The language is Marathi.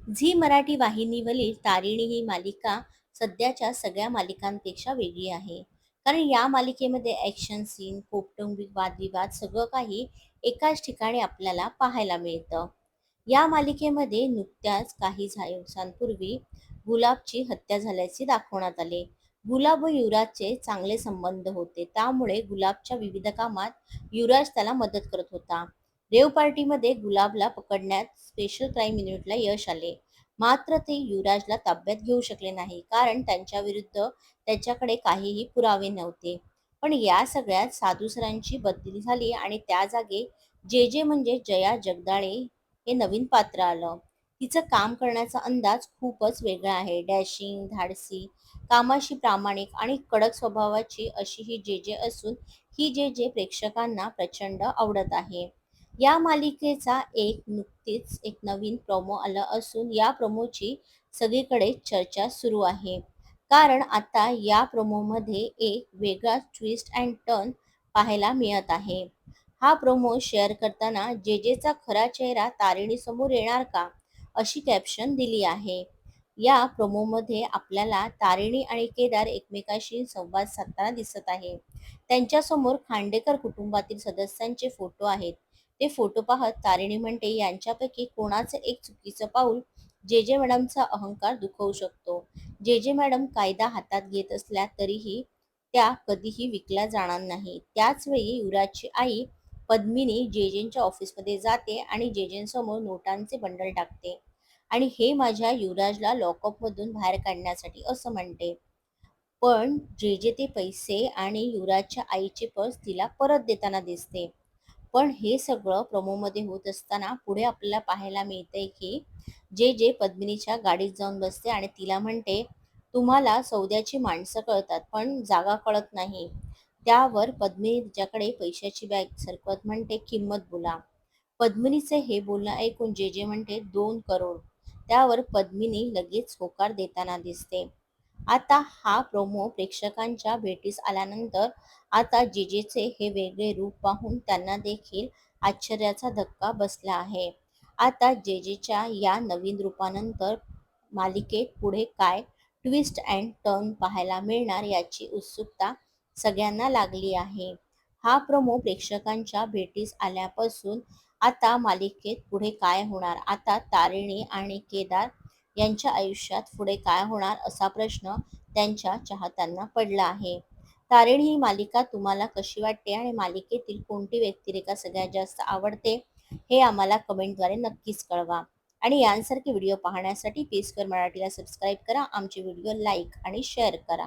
झी मराठी वाहिनीवरील तारिणी ही मालिका सध्याच्या सगळ्या मालिकांपेक्षा वेगळी आहे. कारण या मालिकेमध्ये ॲक्शन सीन, कौटुंबिक वादविवाद सगळं काही एकाच ठिकाणी आपल्याला पाहायला मिळतं. या मालिकेमध्ये नुकत्याच काही दिवसांपूर्वी गुलाबची हत्या झाल्याचे दाखवण्यात आले. गुलाब व युवराजचे चांगले संबंध होते. त्यामुळे गुलाबच्या विविध कामात युवराज त्याला मदत करत होता. रेव पार्टीमध्ये गुलाबला पकडण्यात स्पेशल क्राईम युनिटला यश आले. मात्र ते युवराजला ताब्यात घेऊ शकले नाही, कारण त्यांच्याविरुद्ध त्याच्याकडे काहीही पुरावे नव्हते. पण या सगळ्यात साधू सरांची बदली झाली आणि त्या जागी जे जे म्हणजे जया जगदाळे हे नवीन पात्र आलं. तिचं काम करण्याचा अंदाज खूपच वेगळा आहे. डॅशिंग, धाडसी, कामाशी प्रामाणिक आणि कडक स्वभावाची अशी ही जे जे असून ही जे जे प्रेक्षकांना प्रचंड आवडत आहे. या मालिकेचा नुकतीच एक नवीन प्रोमो आला असून या प्रोमोची सगळीकडे चर्चा सुरू आहे. कारण आता या प्रोमोमध्ये एक वेगळा ट्विस्ट अँड टर्न पाहायला मिळत आहे. हा प्रोमो शेअर करताना जेजेचा खरा चेहरा तारिणीसमोर येणार का? अशी कॅप्शन दिली आहे. या प्रोमोमध्ये आपल्याला तारिणी आणि केदार एकमेकांशी संवाद साधताना दिसत आहे. त्यांच्यासमोर खांडेकर कुटुंबातील सदस्यांचे फोटो आहेत. ते फोटो पाहत तारिणी म्हणते, यांच्यापैकी कोणाचं एक चुकीचं पाऊल जे जे मॅडमचा अहंकार दुखवू शकतो. जे जे मॅडम कायदा हातात घेत असल्या तरीही त्या कधीही विकल्या जाणार नाही. त्याच वेळी युवराजची आई पद्मिनी जेजेंच्या ऑफिसमध्ये जाते आणि जेजेंसमोर नोटांचे बंडल टाकते आणि हे माझ्या युवराजला लॉकअपमधून बाहेर काढण्यासाठी असं म्हणते. पण जे जे ते पैसे आणि युवराजच्या आईचे पर्स तिला परत देताना दिसते. पण हे सगळं प्रोमोमध्ये होत असताना पुढे आपल्याला पाहायला मिळतंय की जे पद्मिनीच्या गाडीत जाऊन बसते आणि तिला म्हणते, तुम्हाला सौद्याची माणसं कळतात पण जागा कळत नाही. त्यावर पद्मिनी तिच्याकडे पैशाची बॅग सरकवत म्हणते, किंमत बोला. पद्मिनीचे हे बोलणं ऐकून जे म्हणते, 2 करोड. त्यावर पद्मिनी लगेच होकार देताना दिसते. आता हा प्रोमो प्रेक्षकांच्या भेटीस आल्यानंतर आता जेजेचे हे वेगळे रूप पाहून त्यांना देखील आश्चर्याचा धक्का बसला आहे. आता जेजेच्या या नवीन रूपानंतर मालिकेत पुढे काय ट्विस्ट अँड टर्न पाहायला मिळणार याची उत्सुकता सगळ्यांना लागली आहे. हा प्रोमो प्रेक्षकांच्या भेटीस आल्यापासून आता मालिकेत पुढे काय होणार? आता तारिणी आणि केदार यांच्या आयुष्यात पुढे काय होणार असा प्रश्न त्यांच्या चाहत्यांना पडला आहे. तारिणी ही मालिका तुम्हाला कशी वाटते आणि मालिकेतील कोणती व्यक्तिरेखा सगळ्यात जास्त आवडते हे आम्हाला कमेंटद्वारे नक्कीच कळवा. आणि यांसारखे व्हिडिओ पाहण्यासाठी पी स्क्वेअर मराठीला सबस्क्राईब करा, आमचे व्हिडिओ लाईक आणि शेअर करा.